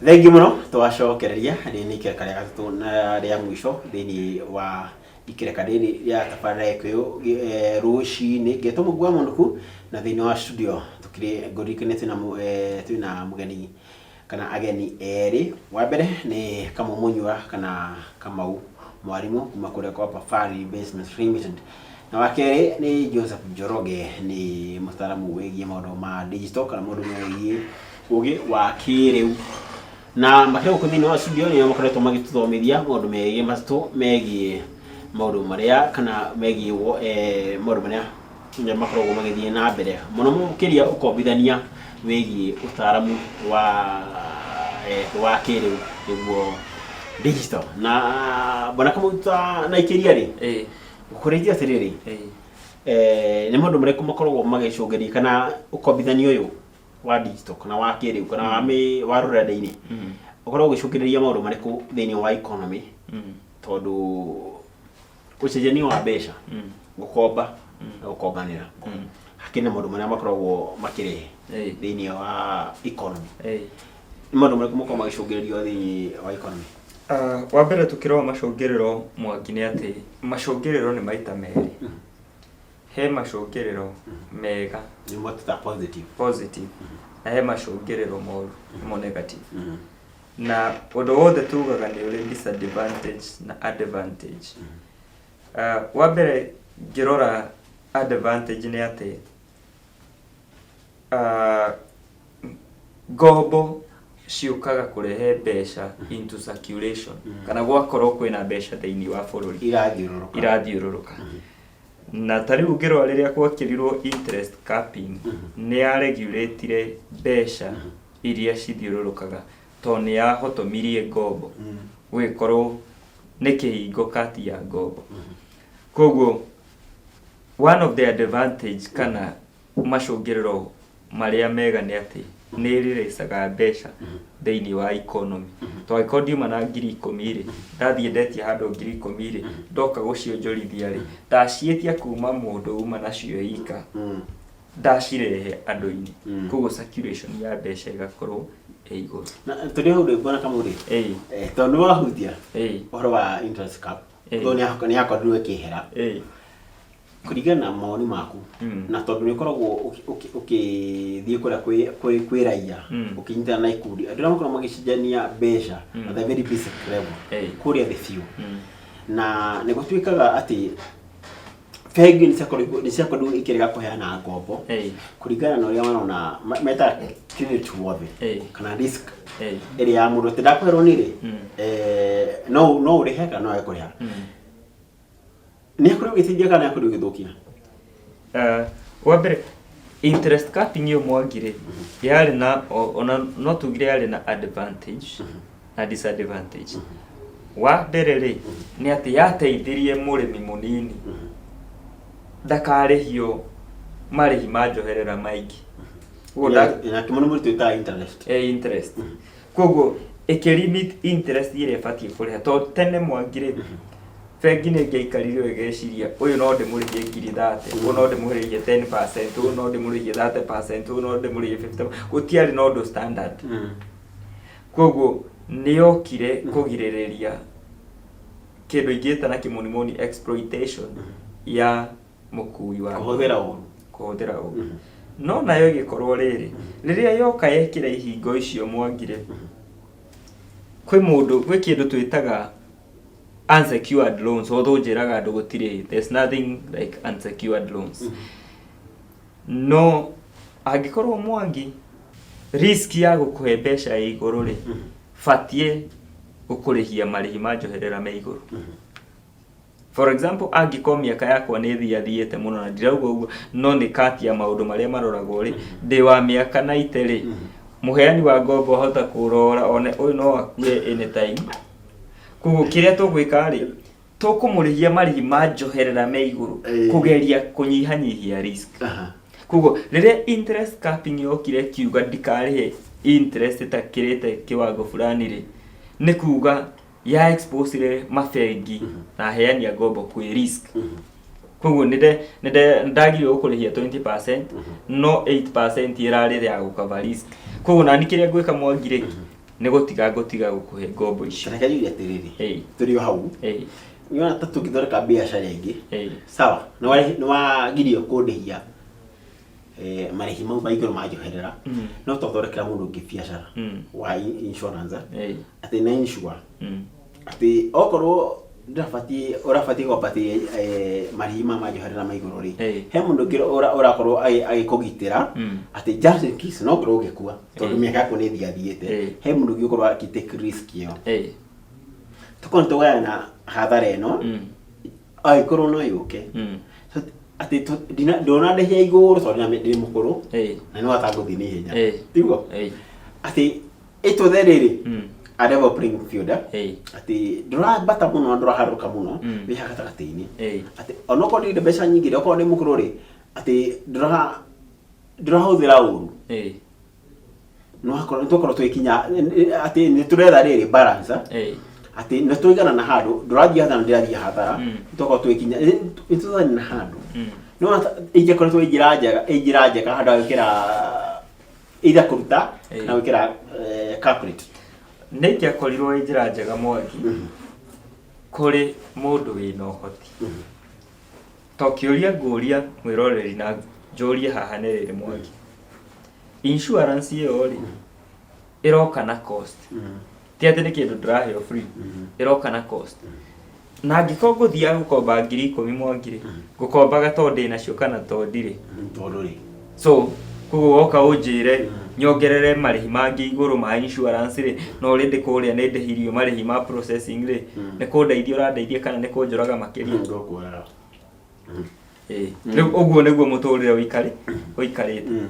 Thengi muno twacokereria ni ikereka ria gatatu na ria mwisho thini wa ikereka riri ria tabarĩra ĩkũyũ rũcinĩ ngetwo Mũgua Mũnũku na thini wa studio tukiri ngũrikane twina mugeni kana ageni eri. Wa mbere ni Kamũmunyua kana Kamau mwarimu kuma kũrĩa kwa Pafari Investments Limited, na wa kerĩ ni Joseph Njoroge ni mũtaaramu wĩgiĩ maũndũ ma digital kana mũndũ wĩgiĩ ũgĩ wa kĩrĩu. Na makĩria gũkũ thĩinĩ wa studio nĩo makoretwo magĩtũthomithia maũndũ megiĩ matũ megiĩ maũndũ marĩa kana megiĩ maũndũ marĩa makoragwo magĩthiĩ na mbere mũno mũkĩria ũkombithania wĩgiĩ ũtaaramu wa kĩrĩu nĩguo digital. Na bona Kamũta na ikĩria rĩ gũkũrĩithia atĩrĩrĩ nĩ maũndũ marĩkũ makoragwo magĩcũngĩrĩria kana ũkombithania ũyũ wa digital kana wa kĩrĩu kana wa rũrenda-inĩ ũkoragwo ũgĩcũngĩrĩria maũndũ marĩkũ thĩinĩ wa economy, tondũ ũcenjania wa mbeca gũkomba na gũkombanĩra hakĩrĩ na maũndũ marĩa makoragwo makĩrehe thĩinĩ wa economy. Nĩ maũndũ marĩkũ makoragwo magĩcũngĩrĩrio thĩinĩ wa economy? Wa mbere tukĩrora macũngĩrĩro Mwangi nĩ atĩ macũngĩrĩro nĩ maita merĩ. He macũngĩrĩro mega nĩmo ta positive na he macũngĩrĩro moru mo negative. Na ũndũ wothe tugaga nĩ ũrĩ disadvantage na advantage. Wa mbere ngĩrora advantage nĩ atĩ ngombo ciũkaga kũrehe mbeca into circulation kana gwakorwo kwĩna mbeca thĩinĩ wa bũrũri irathiũrũrũka. Na ta rĩu ngĩrora rĩrĩa gwakĩrirwo interest capping nĩ ya regulate mbeca iria cithiũrũrũkaga tondũ nĩ yahotomirie ngombo gũgĩkorwo nĩ kĩhingo kati ya ngombo. Koguo one of the advantage kana macũngĩrĩro marĩa mega nĩ atĩ nĩ rĩrĩcaga mbeca thĩinĩ wa economy. Tondũ angĩkorwo ndiuma na 10,000 rĩ ndathiĩ ndetia handũ 10,000 rĩ ndoka gũcionjorithia rĩ ndaciĩtia kuma mũndũ uma nacio ika ndacirehe andũ-inĩ, koguo circulation ya mbeca ĩgakorwo ĩ igũrũ. Na tũrĩ hau rĩ mbona Kamũrĩ tondũ nĩ wahutia ũhoro wa interest cap tondũ nĩ yakorirwo ĩkĩhera kũringana na mawoni maku na tondũ nĩ ũkoragwo ũkĩthiĩ kũrĩa kwĩ raia ũkĩnyitana na ikundi andũ arĩa makoragwo magĩcenjania mbeca at a very basic level kũrĩa thĩ biũ, na nĩ gũtuĩkaga atĩ bengi nĩ ciakorirwo ikĩrega kũheana ngombo kũringana na ũrĩa marona meta credit worthy kana risk ĩrĩa ya mũndũ atĩ ndakũherwo nĩ rĩ no ũrĩhe kana no ekũrĩha. Nĩ akorwo gĩteithia kana akorwo gĩthũkia? Wa mbere interest capping yo Mwangi yarĩ na ona no tugire yarĩ na advantage na disadvantage. Wa mbere rĩ nĩ atĩ yateithirie mũrĩmi mũnini ndakarĩhio marĩhi ma njoherera maingĩ. Na kĩmono mũrĩ twĩtaga interest. Interest. Koguo ĩkĩlimit interest ĩrĩa ĩbatiĩ kũrĩha tondũ tene Mwangi bengi nĩ ĩngĩaikarire ĩgeciria ũyũ no ndĩmũrĩhie 30,000, ũyũ no ndĩmũrĩhie 10%, ũyũ no ndĩmũrĩhie 30%, ũyũ no ndĩmũrĩhie 50%. Gũtiarĩ na ũndũ standard. Koguo nĩ yokire kũgirĩrĩria kĩndũ ingĩta na kĩmonimoni exploitation ya mũkui wa kũhũthĩra ũru. No nayo ĩgĩkorwo rĩrĩa yoka yekĩra ihingo icio Mwangi kwĩ kĩndũ twĩtaga unsecured loans, although njĩraga andũ gũtirĩ, there's nothing like unsecured loans. No angĩkorwo Mwangi risk ya gũkũhe mbeca ĩ igũrũ rĩ batiĩ gũkũrĩhia marĩhi ma njoherera me igũrũ. For example angĩkorwo mĩaka yakwa nĩ thiathiĩte mũno na ndirauga ũguo no nĩ kati ya maũndũ marĩa maroragwo rĩ ndĩ wa mĩaka 90 rĩ mũheani wa ngombo ahota kũrora one ũyũ no akue anytime. Koguo kĩrĩa tũgwĩka rĩ tũkũmũrĩhia marĩhi ma njoherera me igũrũ kũgeria kũnyihanyihia risk. Koguo rĩrĩa interest capping yokire kiuga ndikarĩhe interest ĩtakĩrĩte kĩwango fulani rĩ nĩ kuga ya expose mabengi na aheani a ngombo kwĩ risk. Koguo ndagire gũkũrĩhia 20% no 8% ĩrarĩ ya gũcover risk. Koguo nani kĩrĩa ngwĩka Mwangi nĩ gũtiga gũkũhe ngombo icio. Reke njuge atĩrĩrĩ, tũrĩ o hau nĩwona ta tũngĩthondeka biacara ĩngĩ sawa, nĩ wagirio kũndĩhia marĩhi mau ma igũrũ ma njoherera, no tũthondekera mũndũ ũngĩ biacara wa insurance atĩ na insure atĩ okorwo ũrabatiĩ gwabatie marĩhi ma njoherera ma igũrũ rĩ, he mũndũ ũngĩ ũrakorwo agĩkũgitĩra atĩ just in case no ngorwo ũgĩkua tondũ mĩaka yaku nĩ thiathiĩte, he mũndũ ũngĩ ũkorwo agĩ-take risk ĩyo. Tũkorwo nĩtũgayana hathara ĩno angĩkorwo no yũke atĩ ndũnandĩhia igũrũ tondũ ndĩ mũkũrũ na nĩ watangũthiĩ na ihenya, tiguo atĩ ĩtũthe rĩrĩ a level playing field atĩ ndũrambata mũno ndũraharũka mũno wĩ gatagatĩ-inĩ, atĩ onokorwo ndĩ mbeca nyingĩ okorwo ndĩ mũkũrũ rĩ, atĩ ndũrahũthĩra ũru, nĩtũkorwo twĩkinya atĩ nĩtũretha rĩrĩ balance atĩ nĩtũigana na handũ, ndũrathiĩ hathara ndĩrathiĩ hathara, nĩtũkorwo twĩkinya nĩtũthani na handũ. No ingĩkoretwo njĩra njega handũ ha gwĩkĩra either kũruta na gwĩkĩra calculate. Nĩ ingĩakorirwo ĩ njĩra njega Mwangi kũrĩ mũndũ wĩna ũhoti. To kĩũria ngũria mwĩroreri na njũrie haha nĩ rĩrĩ Mwangi, insurance ĩyo rĩ ĩroka na cost, ti atĩ nĩ kĩndũ ndĩraheo free, ĩroka na cost. Na angĩkorwo ngũthiaga gũkomba 10,000 Mwangi rĩ, ngũkombaga tondũ ndĩnacio kana tondũ ndirĩ, so koguo woka ũnjĩre nyongerere marĩhi mangĩ igũrũ ma insurance rĩ, no rĩndĩ kũrĩa nĩ ndĩhirio marĩhi ma processing rĩ, nĩ kũndeithia ũrandeithia kana nĩ kũnjoraga makĩria. Rĩu ũguo nĩguo mũtũrĩre ũikarĩte.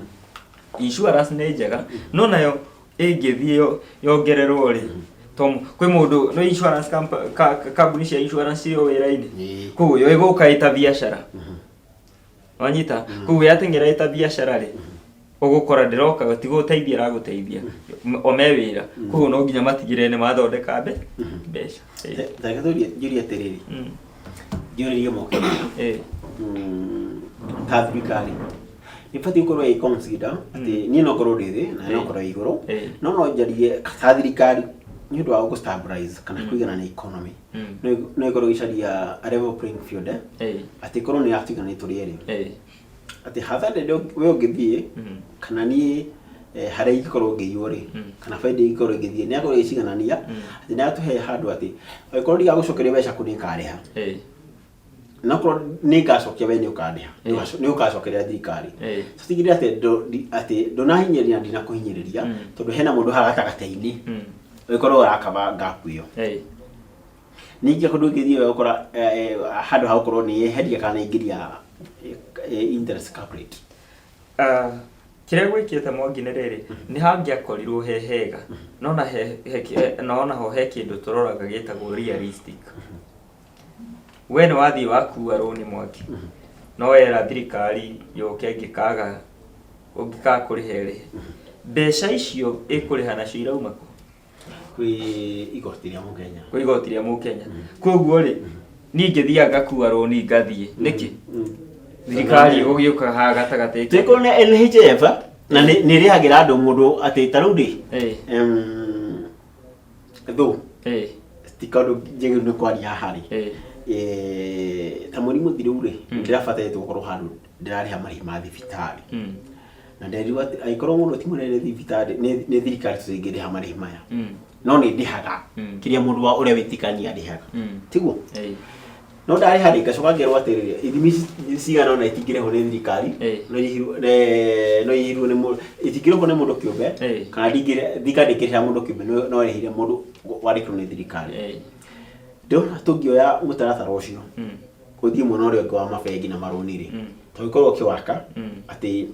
Insurance nĩ njega, no nayo ĩngĩthiĩ yongererwo rĩ, kwĩ mũndũ no insurance kambuni cia insurance cio wĩra-inĩ, koguo yo ĩgũka ĩta biacara, wanyita, koguo yateng'era ĩta biacara rĩ, ũgũkora ndĩroka gũtigũteithia aragũteithia ome wĩra, koguo no nginya matigĩrĩre nĩ mathondeka mbeca. Reke njũrie atĩrĩrĩ, njũrĩrie mũkenya ta thirikari nĩbatiĩ gũkorwo ĩ consider atĩ niĩ no ngorwo ndĩ thĩ na no ngorwo igũrũ, no njarie ta thirikari nĩ ũndũ wa gũ stabilize kana kũigana na economy, no ĩkorwo ĩcaria a level playing field atĩ korwo nĩ yatigana tũrĩ erĩ, atĩ hathara we ũngĩthiĩ kana niĩ harĩa ingĩkorwo ngĩiywo rĩ, kana baida ingĩkorwo ngĩthiĩ nĩ akorwo ĩciganania, atĩ nĩ atũhe handũ atĩ angĩkorwo ndigagũcokeria mbeca kũ nĩ ngarĩha, na korwo nĩ ngacokia we nĩ ũkandĩha, nĩ ũgacokeria thirikari. Tũtigĩrĩre atĩ ndũnahinyĩrĩria ndinakũhinyĩrĩria tondũ hena mũndũ haha gatagatĩ-inĩ ũgĩkorwo ũrakaba gap ĩyo. Ningĩ kũndũ ũngĩthiĩ ũgakora handũ ha gũkorwo nĩ yeheria kana ingĩria interest calculate. Kĩrĩa gwĩkĩte Mwangi nĩ rĩrĩ, nĩ hangĩakorirwo he hega, no naho he kĩndũ tũroraga gĩtagwo realistic. We nĩ wathiĩ wakua rũni Mwangi, no wera thirikari yũke ũngĩkaga kũrĩha rĩhe, mbeca icio ĩkũrĩha nacio irauma kũ? Kwĩ igoti rĩa Mũkenya. Kwĩ igoti rĩa Mũkenya. Koguo rĩ, niĩ ngĩthiaga ngakua rũni ngathiĩ nĩkĩ? Thirikari ũgĩũka haha gatagatĩ. Tũkorwo nĩ NHIF na nĩ ĩrĩhagĩra andũ mũndũ atĩ ta rĩu rĩ, ti kaũndũ njagĩrĩirwo nĩ kwaria haha rĩ, ta mweri mũthiru rĩ, ndĩrabatarĩtwo gũkorwo handũ ndĩrarĩha marĩhi ma thibitarĩ, na nderirwo atĩ angĩkorwo mũndũ ti mũnene thibitarĩ nĩ thirikari tũtingĩrĩha marĩhi maya, no nĩ ndĩhaga kĩrĩa mũndũ wa ũrĩa wĩtĩkania arĩhaga, tiguo? No ndarĩha rĩ ngacoka ngerwo atĩrĩrĩ, ithimi cigana ũna itingĩrĩhwo nĩ thirikari, no ihirwo nĩ mũndũ, itingĩrĩhwo nĩ mũndũ kĩũmbe, kana thirikari ndĩngĩrĩha mũndũ kĩũmbe, no ĩrĩhire mũndũ wandĩkĩtwo nĩ thirikari. Ndĩrona tũngĩoya mũtaratara ũcio gũthiĩ mwena ũrĩa ũngĩ wa mabengi na marũni rĩ, tũngĩkorwo ũkĩwaka atĩ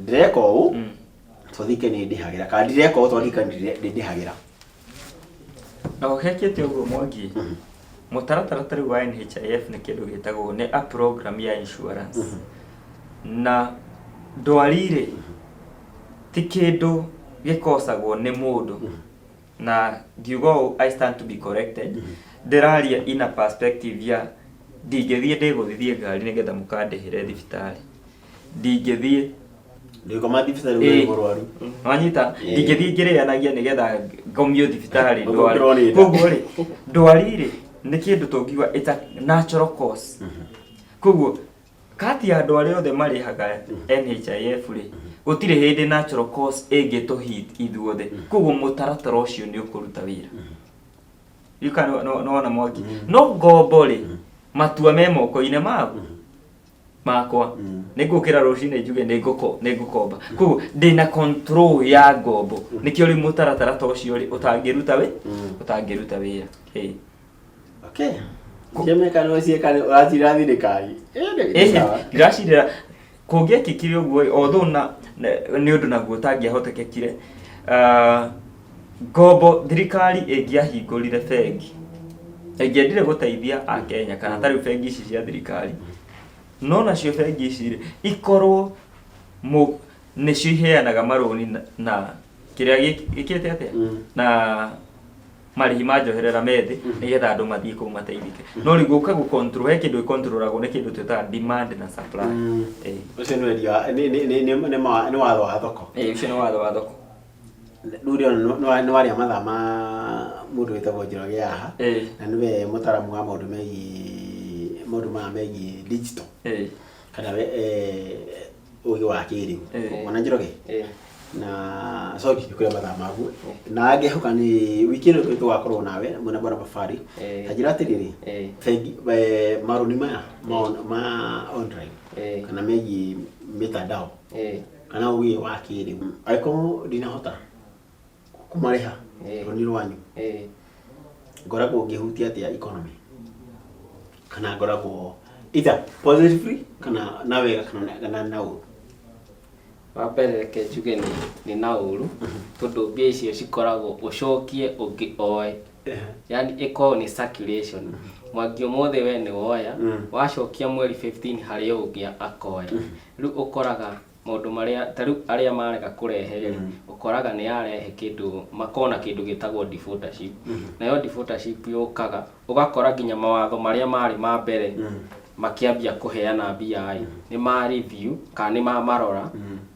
ndĩreka ũũ tondũ thirikari nĩ ndĩhagĩra, kana ndĩreka ũũ tondũ thirikari nĩ ndĩhagĩra. Na ũhekĩte ũguo Mwangi, mũtaratara ta rĩu wa NHIF nĩ kĩndũ gĩtagwo nĩ a program ya insurance, na ndwari rĩ ti kĩndũ gĩkocagwo nĩ mũndũ, na ngiuga I stand to be corrected, ndĩraria in a perspective ya ndingĩthiĩ ndĩgũthithie ngari nĩgetha mũkandĩhĩre thibitarĩ, ndingĩthiĩ ndiko mathibitarĩ ũrĩ mũrwaru wanyita ndingĩthiĩ ngĩrĩanagia nĩgetha ngomio thibitarĩ ndwari koguo rĩ ndwari rĩ nĩ kĩndũ tũngiuga it's a natural cause koguo kati ya andũ arĩa othe marĩhaga NHIF rĩ gũtirĩ hĩndĩ natural cause ĩngĩtũhit ithuothe koguo mũtaratara ũcio nĩ ũkũruta wĩra no Mwangi no ngombo rĩ matua me moko-inĩ makwa nĩngũkĩra rũcinĩ njuge nĩngũkomba koguo ndĩna control ya ngombo nĩkĩo rĩ mũtaratara ta ũcio rĩ ũtangĩruta wĩra okay Jemekano ciekane ũracira thirikari ndiracirĩra kũngĩekĩkire ũguo although nĩ ũndũ naguo ũtangĩahotekekire ngombo thirikari ĩngĩahingũrire bengi ĩngĩendire gũteithia akenya kana tarĩ bengi ici cia thirikari no nacio bengi ici ikorwo nĩcio iheanaga marũni na kĩrĩa gĩkĩte atĩa na marĩhi ma njoherera methĩ nĩgetha andũ mathiĩ kũu mateithĩke no rĩu gũka gũcontrol he kĩndũ gĩcontrolagwo nĩ kĩndũ twĩtaga demand na supply ũcio nĩ watho wa thoko ũcio nĩ watho wa thoko rĩu nĩ warĩa mathaa ma mũndũ wĩtagwo Njoroge haha na nĩwe mũtaramu wa maũndũ megiĩ digital kana ũgĩ wa kĩrĩu mwana Njoroge na sorry nikuya mathaa magu na ngĩhoka nĩ wiki ĩno tũgakorwo nawe mwena bwana Mabari tajira atĩrĩrĩ bengi marũni maya ma online kana megiĩ mitandao kana ũgĩ wa kĩrĩu angĩkorwo ndinahota kũmarĩha rũni rwanyu ngoragwo ngĩhutia atĩa economy kana ngoragwo either positively kana na wega kana na ũru wambere reke njuge nĩ na ũru tondũ mbia icio cikoragwo ũcokie ũngĩ oe yani ĩkorwo nĩ circulation Mwangi ũmũthĩ we nĩ woya wacokia mweri 15 harĩ ũngĩ akoya rĩu ũkoraga maũndũ marĩa tarĩu arĩa marega kũrehe ũkoraga nĩ yarehe kĩndũ makona kĩndũ gĩtagwo defaultership nayo defaultership yũkaga ũgakora nginya mawatho marĩa marĩ ma mbere makiambia kũheana mbia nĩ ma review kana nĩ marora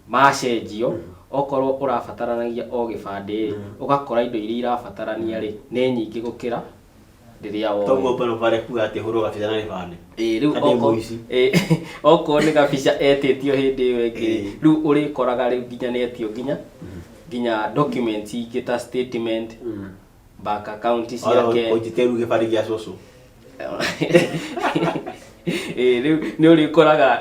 macenjio okorwo ũrabataranagia o gĩbandĩ ũgakora indo iria irabatarania rĩ nĩ nyingĩ gũkĩra rĩrĩa woe toguo bano pare kuga atĩ hũrwo gabica na gĩbandĩ rĩu okorwo nĩ gabica etĩtio hĩndĩ ĩyo ĩngĩ rĩu ũrĩkoraga rĩu nginya nĩetio nginya documents ingĩ ta statement bank account ciake ũjiteru gĩbandĩ gĩa cũcũ rĩu nĩ ũrĩkoraga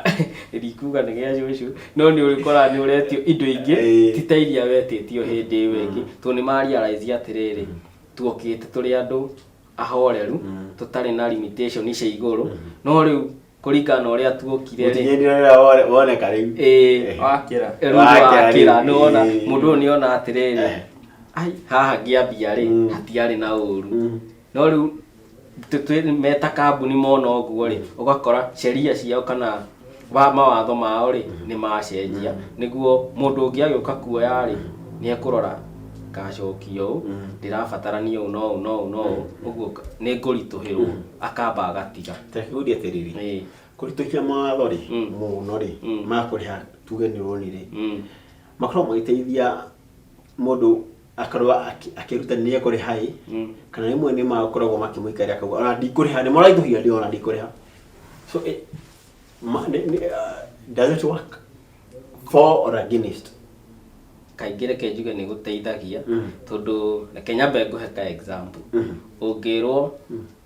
rikuga nĩ gĩa cũcũ no nĩ ũrĩkoraga nĩ ũretio indo ingĩ ti ta iria wetĩtio hĩndĩ ĩyo ĩngĩ tondũ nĩ ma-realize atĩrĩrĩ tuokĩte tũrĩ andũ ahoreru tũtarĩ na limitation cia igũrũ no rĩu kũringana na ũrĩa tuokire rĩ woneka rĩu wakĩra nĩwona mũndũ ũyũ nĩona atĩrĩrĩ haha ngĩambia rĩ hatiarĩ na ũru no rĩu meta kambuni mona ũguo rĩ ũgakora sheria ciao kana mawatho mao rĩ nĩ macenjia nĩguo mũndũ ũngĩ agĩũka kuoya rĩ nĩ ekũrora ngacokio ndĩrabatarania ũũ no ũguo nĩ ngũritũhĩrwo akamba agatiga tekũria atĩrĩrĩ kũritũhia mawatho rĩ mũno rĩ makũrĩha tuge nĩ rũni rĩ makorwo magĩteithia mũndũ akorwo akĩrutanĩria kũrĩha kana rĩmwe nĩ makoragwo makĩmũikaria akauga ona ndikũrĩha nĩ maraitũhia ndĩ ona ndikũrĩha so does it work for or against kaingĩ reke njuge nĩ gũteithagia tondũ reke nyambe ngũhe ka example ũngĩrwo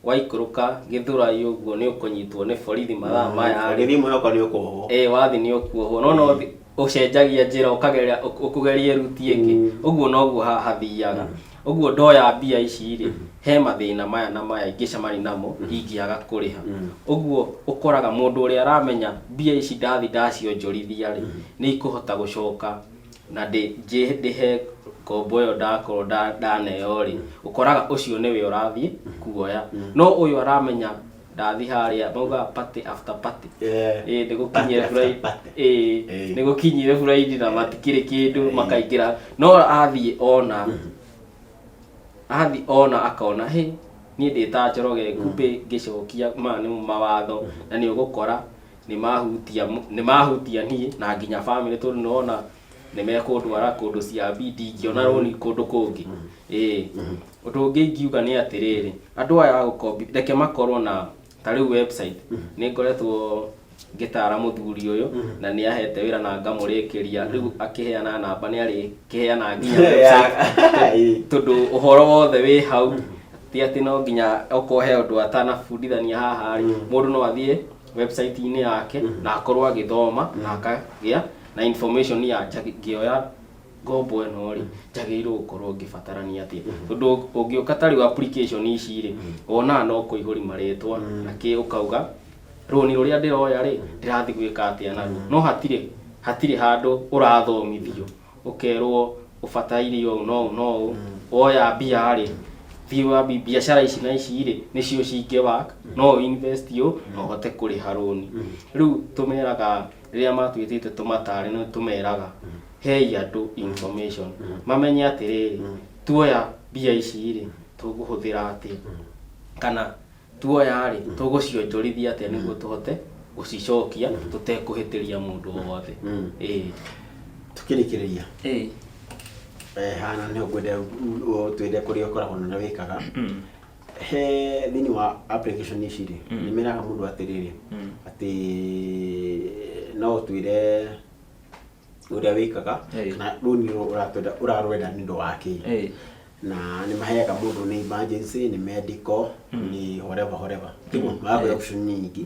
waikũrũka Gĩthũrai ũguo nĩ ũkũnyitwo nĩ borithi mathaa maya gĩthiĩ mwĩhoka nĩ ũkuohwo wathi nĩ ũkuohwo no ũcenjagia njĩra ũkũgeria ruti ĩngĩ ũguo noguo hathiaga ũguo ndoya mbia ici rĩ he mathĩna maya na maya ingĩcemania namo ingĩaga kũrĩha ũguo ũkoraga mũndũ ũrĩa aramenya mbia ici ndacionjorithia rĩ nĩ ikũhota gũcoka na ndĩhe ngombo ĩyo ndakorwo ndaneo rĩ ũkoraga ũcio nĩwe ũrathiĩ kuoya no ũyũ aramenya ndathi harĩa mauga party after party nĩ gũkinyire Friday na matikĩrĩ kĩndũ makaingĩra no athiĩ ona akona niĩ ndĩta Njoroge kumbe ngĩcokia nĩ mawatho na nĩ ũgũkora nĩ mahutia niĩ na nginya family tondũ nĩwona nĩ mekũndwara kũndũ cia bidi ngĩona rũni kũndũ kũngĩ. Ũndũ ũngĩ ingiuga nĩ atĩrĩrĩ, andũ aya gũkombi reke makorwo na ta rĩu website nĩ ngoretwo ngĩtara mũthuri ũyũ na nĩ ahete wĩra na ngamũrĩkĩria rĩu akĩheana namba nĩ arĩkĩheana nginya website tondũ ũhoro wothe wĩ hau, ti atĩ no nginya ũkohe ũndũ atanabundithania haha rĩ, mũndũ no athiĩ website-inĩ yake na akorwo agĩthoma na akagĩa na information ya ngĩoya ngombo ĩno rĩ njagĩrĩirwo gũkorwo ngĩbatarania atĩa, tondũ ũngĩũka ta rĩu application ici rĩ wonaga no kũihũri marĩtwa na kĩ ũkauga rũni rũrĩa ndĩroya rĩ ndĩrathiĩ gwĩka atĩa naruo, no hatirĩ handũ ũrathomithio ũkerwo ũbatairio no woya mbia rĩ thiĩ wa biacara ici na ici rĩ nĩcio cingĩ no invest yo no hote kũrĩha rũni. Rĩu tũmeraga rĩrĩa matwĩtĩte tũmatare no tũmeraga hei andũ information mamenye atĩrĩrĩ tuoya mbia ici rĩ tũgũhũthĩra atĩa kana tuoya rĩ tũgũcionjorithia atĩa nĩguo tũhote gũcicokia tũtekũhĩtĩria mũndũ o wothe. Tukĩrĩkĩrĩria hana nĩ ngwenda twende kũrĩa ũkoragwo na wĩkaga he thĩinĩ wa application ici rĩ nĩ meraga mũndũ atĩrĩrĩ atĩ no twĩre ũrĩa wĩkaga kana rũni ũrarwenda nĩ ũndũ wa kĩ na nĩ maheaga mũndũ nĩ emergency nĩ medical nĩ whatever tiguo magakwĩra option nyingĩ.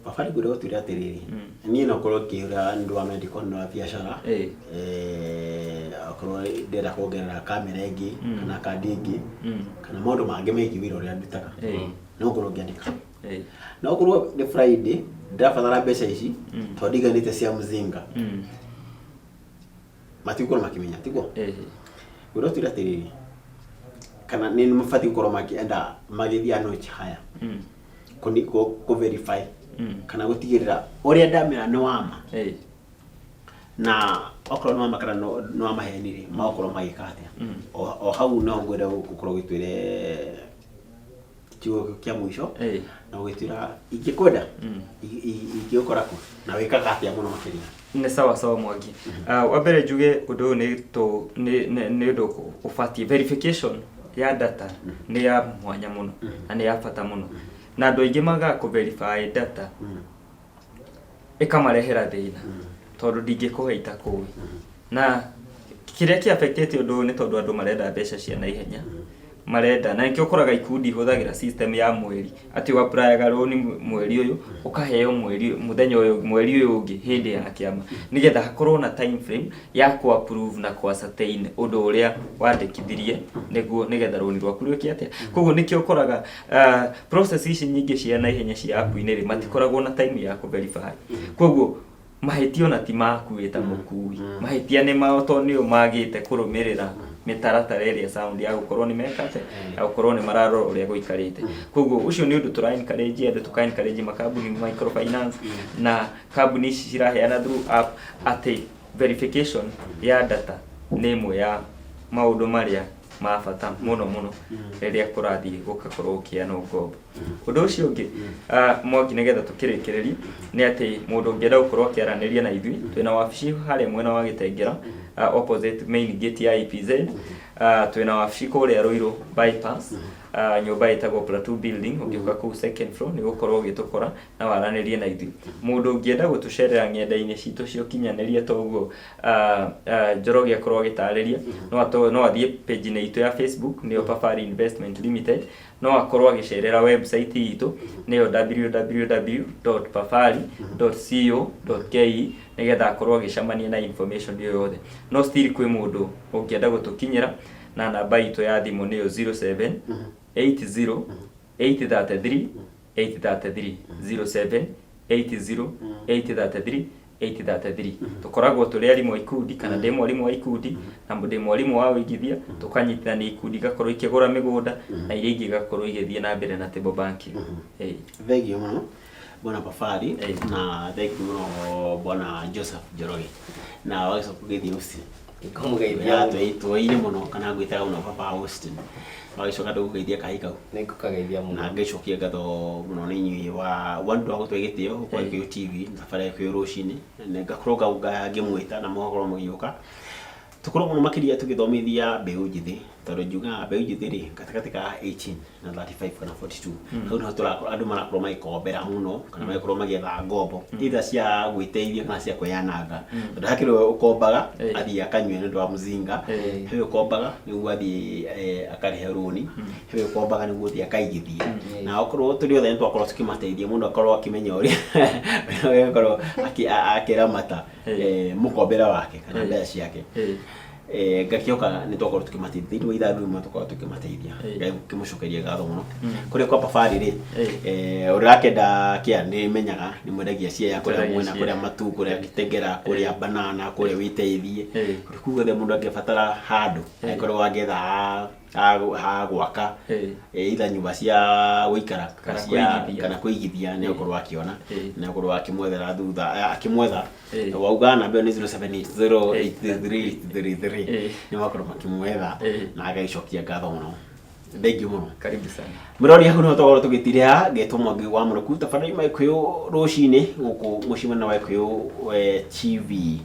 Baba nĩ ngwenda gũtwĩra atĩrĩrĩ niĩ no korwo ngĩhũra nĩ ũndũ wa medical nĩ wa biacara akorwo ndĩrenda kuongerera kamera ĩngĩ kana kandi ĩngĩ kana maũndũ mangĩ megiĩ wĩra ũrĩa ndutaga no ngorwo ngĩandĩka. No korwo nĩ Friday ndĩrabatara mbeca ici tondũ ndiganĩte cia mzinga matigũkorwo makĩmenya tiguo. Ngwenda gũtwĩra atĩrĩrĩ kana nĩ mabatiĩ gũkorwo makĩenda magĩthiĩ anointi haya kũ verify kana gũtigĩrĩra ũrĩa ndamera nĩ wama na okorwo nĩ wama kana nĩ wa maheni rĩ magakorwo magĩka atĩa. O hau no ngwenda gũkorwo gĩtwĩre kiugo kĩa mũico na gũgĩtwĩra ingĩkwenda ingĩũkora kũ na wĩkaga atĩa mũno makĩria. Nĩ sawa Mwangi. Wa mbere njuge ũndũ nĩ ũndũ ũbatiĩ verification ya data nĩ ya mwanya mũno na nĩ ya bata mũno na andũ aingĩ magaga kũ verify data ĩkamarehera thĩna tondũ ndingĩkũhe itakũĩ na kĩrĩa kĩ affectĩte ũndũ nĩ tondũ andũ marenda mbeca cia naihenya marenda na nĩkĩo ũkoraga ikundi hũthagĩra system ya mweri atĩ ũapply-aga rũni mweri ũyũ ũkaheo mũthenya ũyũ mweri ũyũ ũngĩ hĩndĩ ya kĩama nĩgetha hakorwo na time frame ya ku approve na ku ascertain ũndũ ũrĩa wandĩkithirie nĩgetha rũni rwaku rwĩke atĩa. Koguo nĩkĩo ũkoraga process ici nyingĩ cia naihenya cia app-inĩ rĩ matikoragwo na time ya ku verify. Koguo mahĩtia ona ti maku wĩta mũkui mahĩtia nĩ mao tondũ nĩo magĩte kũrũmĩrĩra mĩtaratara ĩrĩa sound ya gũkorwo nĩ mekate ya gũkorwo nĩ mararora ũrĩa gũikarĩte. Koguo ũcio nĩ ũndũ tũra encourage andũ tũka encourage makambuni microfinance na kambuni ici ciraheana through app atĩ verification ya data nĩ ĩmwe ya maũndũ marĩa ma bata mũno rĩrĩa kũrathiĩ gũgakorwo gũkĩanwo ngombo. Ũndũ ũcio ũngĩ Mwangi nĩgetha tũkĩrĩkĩrĩrie nĩ atĩ mũndũ ũngĩenda gũkorwo akĩaranĩria na ithuĩ twĩna wabici harĩa mwena wa Gĩtengera opposite main gate ya EPZ twĩna wabici kũrĩa Ruiru bypass nyũmba ĩtagwo Plateau building ũngĩũka kũu second floor nĩ gũkorwo ũgĩtũkora na waranĩrie na ithuĩ. Mũndũ ũngĩenda gũtũcerera ng'enda-inĩ citũ cia ũkinyanĩria ta ũguo Njoroge akorwo agĩtarĩria no athiĩ page-inĩ itũ ya Facebook nĩyo Pafari Investment Limited no akorwo agĩcerera website itũ nĩyo www.pafari.co.ke nĩgetha akorwo agĩcemania na information ĩyo yothe. No still kwĩ mũndũ ũngĩenda gũtũkinyĩra na namba itũ ya thimũ nĩyo 07 80 833 833 07 80 833 833. Tukoragwo tũrĩ arimũ a ikundi kana ndĩ mwarimũ wa ikundi na ndĩ mwarimũ wa ũigithia tukanyitithania ikundi gakorwo ikĩgũra mĩgũnda na iria ingĩ gakorwo igĩthiĩ na mbere na table banking. Thengio mũno Bwana Pafari na thengio mũno Bwana Joseph Njoroge na wagĩcoka gĩthiĩ ũci Ngũmũgeithia tuoine mũno kana ngwĩtaga mũno Papa Austin wagĩcoka ndũgũgeithia kaĩ kau nĩngũkageithia mũno na ngĩcokia ngatho mũno nĩ inyuĩ wa ndu wa gũtũhe gĩtĩo kwa Gĩkũyũ TV thabarĩ ya Gĩkũyũ rũcinĩ ngakorwo ngĩmwĩta na mũgakorwo mũgĩũka tukorwo mũno makĩria tũgĩthomithia mbeũ njĩthĩ tondũ njugaga mbeũ njĩthĩ rĩ gatagatĩ ka 18 na 35 kana 42 hau nĩho tũrakorwo andũ marakorwo magĩkombera mũno kana magĩkorwo magĩetha ngombo either cia gwĩteithia kana cia kwĩyananga tondũ hakĩrĩ ũkombaga athiĩ akanyue nĩ ũndũ wa mũzinga he ũkombaga nĩguo athiĩ akarĩhe rũni he ũkombaga nĩguo athiĩ akaigithie na okorwo tũrĩ othe nĩtwakorwo tũkĩmateithia mũndũ akorwo akĩmenya ũrĩa akorwo akĩramata mũkombera wake kana mbeca ciake ngakĩoka nĩtwakorwo tũkĩmateithia thĩinĩ wa ithandũkũ rĩmwe tũkorwo tũkĩmateithia ngĩmũcokeria ngatho mũno kũrĩa kwa Papa rĩ ũrakenda kĩa nĩmenyaga nĩ mwendagia ciaya kũrĩa mwena kũrĩa matu kũrĩa Gĩtengera kũrĩa banana kũrĩa wĩteithie kũu guothe mũndũ angĩbatara handũ angĩkorwo angĩetha ha gwaka either nyũmba cia gũikara kana kũigithia nĩ ũkorwo akĩona nĩ ũkorwo akĩmwethera thutha akĩmwetha wauga namba ĩyo nĩ 07808333 nĩ wakorwo makĩmwetha na agaicokia ngatho mũno thengiũ mũno karibu sana mũrori hau nĩho twakorwo tũgĩtiriha ngetwo Mwangi wa Mũrũku tafadhali Gĩkũyũ rũcinĩ gũkũ mũciĩ mũnene wa Gĩkũyũ TV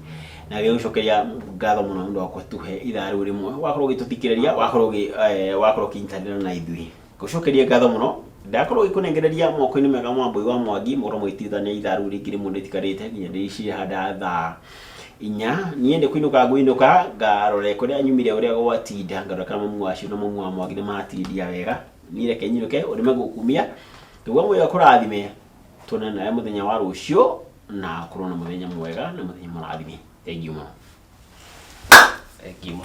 na gĩgũcokeria ngatho mũno nĩ ũndũ wa gũtũhe ithaa rĩu rĩmwe wakorwo ũgĩtũthikĩrĩria wakorwo ũkĩnyitanĩra na ithuĩ gũcokeria ngatho mũno ndakorwo gĩkũnengereria moko-inĩ mega ma Mbũi wa Mwangi mũkorwo mũgĩtithania ithaa rĩu rĩngĩ rĩmwe rĩtigarĩte nginya rĩcihanda thaa 4 niĩ ndĩ kũinũka ngarore kũrĩa nyumire ũrĩa gwatinda ngarora kana mamu wacio na mamu wa Mwangi nĩ matindia wega niĩ reke nyinũke ũrĩme gũkumia nĩguo Mũyũ akũrathime tuonane nawe mũthenya wa rũciũ na ũkorwo na mũthenya mwega na mũthenya mũrathime. Thank you, Ma. Thank you, Ma.